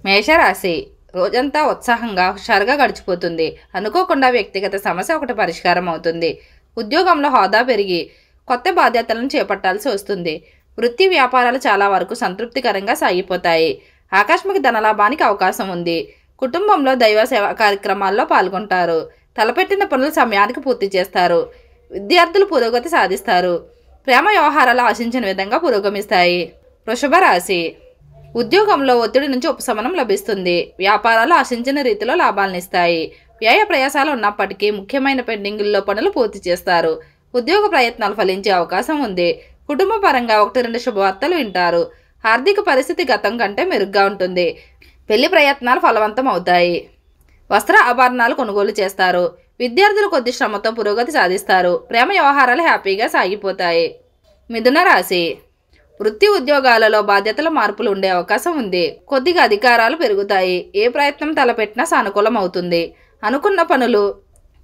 మేషరాశి రోజంతా ఉత్సాహంగా హుషారుగా గడిచిపోతుంది. అనుకోకుండా వ్యక్తిగత సమస్య ఒకటి పరిష్కారం అవుతుంది. ఉద్యోగంలో హోదా పెరిగి కొత్త బాధ్యతలను చేపట్టాల్సి వస్తుంది. వృత్తి వ్యాపారాలు చాలా వరకు సంతృప్తికరంగా సాగిపోతాయి. ఆకస్మిక ధనలాభానికి అవకాశం ఉంది. కుటుంబంలో దైవ సేవా కార్యక్రమాల్లో పాల్గొంటారు. తలపెట్టిన పనులు సమయానికి పూర్తి చేస్తారు. విద్యార్థులు పురోగతి సాధిస్తారు. ప్రేమ వ్యవహారాలు ఆశించిన విధంగా పురోగమిస్తాయి. వృషభ రాశి ఉద్యోగంలో ఒత్తిడి నుంచి ఉపశమనం లభిస్తుంది. వ్యాపారాలు ఆశించిన రీతిలో లాభాలనిస్తాయి. వ్యయ ప్రయాసాలు ఉన్నప్పటికీ ముఖ్యమైన పెండింగుల్లో పనులు పూర్తి చేస్తారు. ఉద్యోగ ప్రయత్నాలు ఫలించే అవకాశం ఉంది. కుటుంబ పరంగా 1-2 శుభవార్తలు వింటారు. ఆర్థిక పరిస్థితి గతం కంటే మెరుగ్గా ఉంటుంది. పెళ్లి ప్రయత్నాలు ఫలవంతం అవుతాయి. వస్త్ర ఆభరణాలు కొనుగోలు చేస్తారు. విద్యార్థులు కొద్ది శ్రమతో పురోగతి సాధిస్తారు. ప్రేమ వ్యవహారాలు హ్యాపీగా సాగిపోతాయి. మిథున రాశి వృత్తి ఉద్యోగాలలో బాధ్యతల మార్పులు ఉండే అవకాశం ఉంది. కొద్దిగా అధికారాలు పెరుగుతాయి. ఏ ప్రయత్నం తలపెట్టినా సానుకూలం అవుతుంది. అనుకున్న పనులు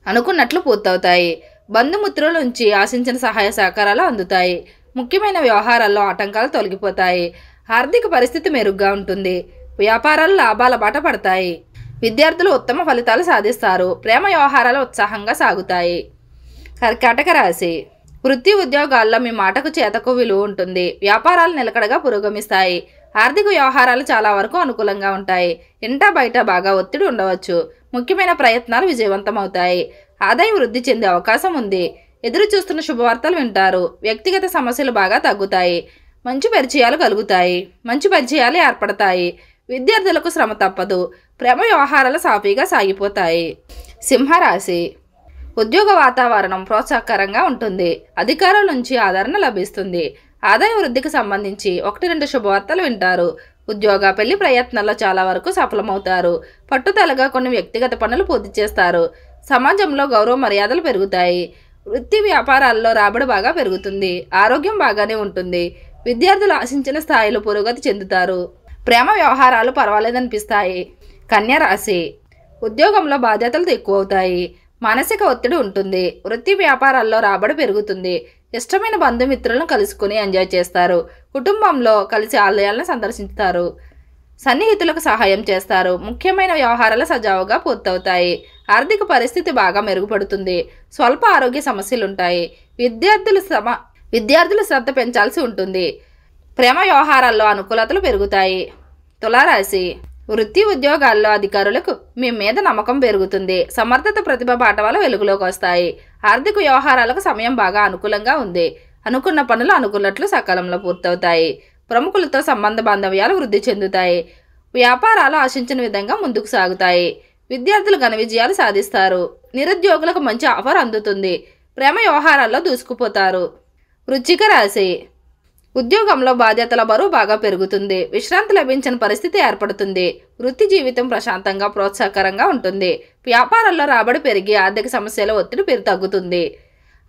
అనుకున్నట్లు పూర్తవుతాయి. బంధుమిత్రుల నుంచి ఆశించిన సహాయ సహకారాలు అందుతాయి. ముఖ్యమైన వ్యవహారాల్లో ఆటంకాలు తొలగిపోతాయి. ఆర్థిక పరిస్థితి మెరుగ్గా ఉంటుంది. వ్యాపారాలు లాభాల బాట పడతాయి. విద్యార్థులు ఉత్తమ ఫలితాలు సాధిస్తారు. ప్రేమ వ్యవహారాలు ఉత్సాహంగా సాగుతాయి. కర్కాటక రాశి వృత్తి ఉద్యోగాల్లో మీ మాటకు చేతకు విలువ ఉంటుంది. వ్యాపారాలు నిలకడగా పురోగమిస్తాయి. ఆర్థిక వ్యవహారాలు చాలా వరకు అనుకూలంగా ఉంటాయి. ఇంటా బయట బాగా ఒత్తిడి ఉండవచ్చు. ముఖ్యమైన ప్రయత్నాలు విజయవంతమవుతాయి. ఆదాయం వృద్ధి చెందే అవకాశం ఉంది. ఎదురు చూస్తున్న శుభవార్తలు వింటారు. వ్యక్తిగత సమస్యలు బాగా తగ్గుతాయి. మంచి పరిచయాలు ఏర్పడతాయి. విద్యార్థులకు శ్రమ తప్పదు. ప్రేమ వ్యవహారాలు సాఫీగా సాగిపోతాయి. సింహరాశి ఉద్యోగ వాతావరణం ప్రోత్సాహకరంగా ఉంటుంది. అధికారుల నుంచి ఆదరణ లభిస్తుంది. ఆదాయ వృద్ధికి సంబంధించి 1-2 శుభవార్తలు వింటారు. ఉద్యోగ పెళ్లి ప్రయత్నాల్లో చాలా వరకు సఫలమవుతారు. పట్టుదలగా కొన్ని వ్యక్తిగత పనులు పూర్తి చేస్తారు. సమాజంలో గౌరవ మర్యాదలు పెరుగుతాయి. వృత్తి వ్యాపారాల్లో రాబడి బాగా పెరుగుతుంది. ఆరోగ్యం బాగానే ఉంటుంది. విద్యార్థులు ఆశించిన స్థాయిలో పురోగతి చెందుతారు. ప్రేమ వ్యవహారాలు పర్వాలేదనిపిస్తాయి. కన్యా రాశి ఉద్యోగంలో బాధ్యతలు ఎక్కువవుతాయి. మానసిక ఒత్తిడి ఉంటుంది. వృత్తి వ్యాపారాల్లో రాబడి పెరుగుతుంది. ఇష్టమైన బంధుమిత్రులను కలుసుకుని ఎంజాయ్ చేస్తారు. కుటుంబంలో కలిసి ఆలయాలను సందర్శిస్తారు. సన్నిహితులకు సహాయం చేస్తారు. ముఖ్యమైన వ్యవహారాలు సజావుగా పూర్తవుతాయి. ఆర్థిక పరిస్థితి బాగా మెరుగుపడుతుంది. స్వల్ప ఆరోగ్య సమస్యలుంటాయి. విద్యార్థులు శ్రద్ధ పెంచాల్సి ఉంటుంది. ప్రేమ వ్యవహారాల్లో అనుకూలతలు పెరుగుతాయి. తులారాశి వృత్తి ఉద్యోగాల్లో అధికారులకు మీ మీద నమ్మకం పెరుగుతుంది. సమర్థత ప్రతిభ పాఠవాల వెలుగులోకి వస్తాయి. ఆర్థిక వ్యవహారాలకు సమయం బాగా అనుకూలంగా ఉంది. అనుకున్న పనులు అనుకున్నట్లు సకాలంలో పూర్తవుతాయి. ప్రముఖులతో సంబంధ బాంధవ్యాలు వృద్ధి చెందుతాయి. వ్యాపారాలు ఆశించిన విధంగా ముందుకు సాగుతాయి. విద్యార్థులు ఘన విజయాలు సాధిస్తారు. నిరుద్యోగులకు మంచి ఆఫర్ అందుతుంది. ప్రేమ వ్యవహారాల్లో దూసుకుపోతారు. వృశ్చిక రాశి ఉద్యోగంలో బాధ్యతల బరువు బాగా పెరుగుతుంది. విశ్రాంతి లభించిన పరిస్థితి ఏర్పడుతుంది. వృత్తి జీవితం ప్రశాంతంగా ప్రోత్సాహకరంగా ఉంటుంది. వ్యాపారాల్లో రాబడి పెరిగి ఆర్థిక సమస్యల ఒత్తిడి తగ్గుతుంది.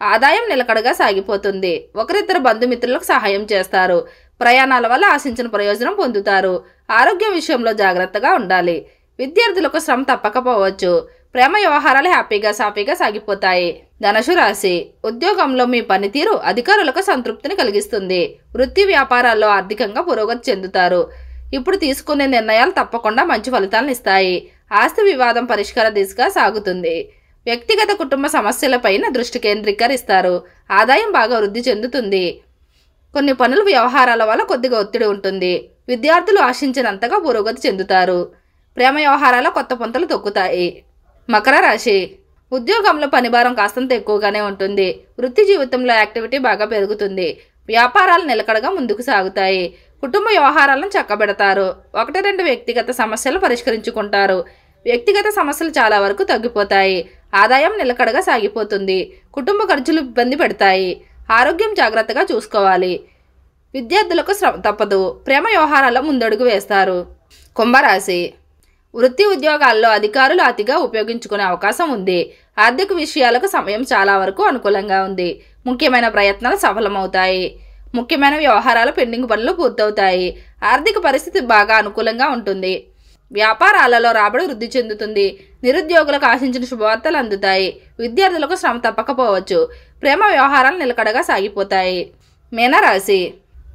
ఆదాయం నిలకడగా సాగిపోతుంది. ఒకరిద్దరు బంధుమిత్రులకు సహాయం చేస్తారు. ప్రయాణాల వల్ల ఆశించిన ప్రయోజనం పొందుతారు. ఆరోగ్యం విషయంలో జాగ్రత్తగా ఉండాలి. విద్యార్థులకు శ్రమ తప్పకపోవచ్చు. ప్రేమ వ్యవహారాలు హ్యాపీగా సాఫీగా సాగిపోతాయి. ధనుసు రాశి ఉద్యోగంలో మీ పనితీరు అధికారులకు సంతృప్తిని కలిగిస్తుంది. వృత్తి వ్యాపారాల్లో ఆర్థికంగా పురోగతి చెందుతారు. ఇప్పుడు తీసుకునే నిర్ణయాలు తప్పకుండా మంచి ఫలితాలను ఇస్తాయి. ఆస్తి వివాదం పరిష్కార దిశగా సాగుతుంది. వ్యక్తిగత కుటుంబ సమస్యలపైన దృష్టి కేంద్రీకరిస్తారు. ఆదాయం బాగా వృద్ధి చెందుతుంది. కొన్ని పనుల వ్యవహారాల వల్ల కొద్దిగా ఒత్తిడి ఉంటుంది. విద్యార్థులు ఆశించినంతగా పురోగతి చెందుతారు. ప్రేమ వ్యవహారాల కొత్త పొంతలు తొక్కుతాయి. మకర రాశి ఉద్యోగంలో పనిభారం కాస్తంత ఎక్కువగానే ఉంటుంది. వృత్తి జీవితంలో యాక్టివిటీ బాగా పెరుగుతుంది. వ్యాపారాలు నిలకడగా ముందుకు సాగుతాయి. కుటుంబ వ్యవహారాలను చక్కబెడతారు. 1-2 వ్యక్తిగత సమస్యలు పరిష్కరించుకుంటారు. వ్యక్తిగత సమస్యలు చాలా వరకు తగ్గిపోతాయి. ఆదాయం నిలకడగా సాగిపోతుంది. కుటుంబ ఖర్చులు ఇబ్బంది పెడతాయి. ఆరోగ్యం జాగ్రత్తగా చూసుకోవాలి. విద్యార్థులకు శ్రమ తప్పదు. ప్రేమ వ్యవహారాల్లో ముందడుగు వేస్తారు. కుంభరాశి వృత్తి ఉద్యోగాల్లో అధికారులు అతిగా ఉపయోగించుకునే అవకాశం ఉంది. ఆర్థిక విషయాలకు సమయం చాలా వరకు అనుకూలంగా ఉంది. ముఖ్యమైన ప్రయత్నాలు సఫలమవుతాయి. ముఖ్యమైన వ్యవహారాలు పెండింగ్ పనులు పూర్తవుతాయి. ఆర్థిక పరిస్థితి బాగా అనుకూలంగా ఉంటుంది. వ్యాపారాలలో రాబడి వృద్ధి చెందుతుంది. నిరుద్యోగులకు ఆశించిన శుభవార్తలు అందుతాయి. విద్యార్థులకు శ్రమ తప్పకపోవచ్చు. ప్రేమ వ్యవహారాలు నిలకడగా సాగిపోతాయి. మీనరాశి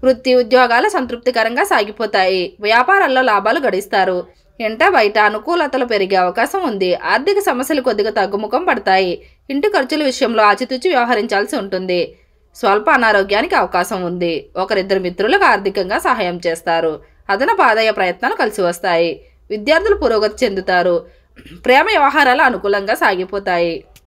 వృత్తి ఉద్యోగాలు సంతృప్తికరంగా సాగిపోతాయి. వ్యాపారాల్లో లాభాలు గడిస్తారు. ఇంట బయట అనుకూలతలు పెరిగే అవకాశం ఉంది. ఆర్థిక సమస్యలు కొద్దిగా తగ్గుముఖం పడతాయి. ఇంటి ఖర్చుల విషయంలో ఆచితూచి వ్యవహరించాల్సి ఉంటుంది. స్వల్ప అనారోగ్యానికి అవకాశం ఉంది. ఒకరిద్దరు మిత్రులకు ఆర్థికంగా సహాయం చేస్తారు. అదనపు ఆదాయ ప్రయత్నాలు కలిసి వస్తాయి. విద్యార్థులు పురోగతి చెందుతారు. ప్రేమ వ్యవహారాలు అనుకూలంగా సాగిపోతాయి.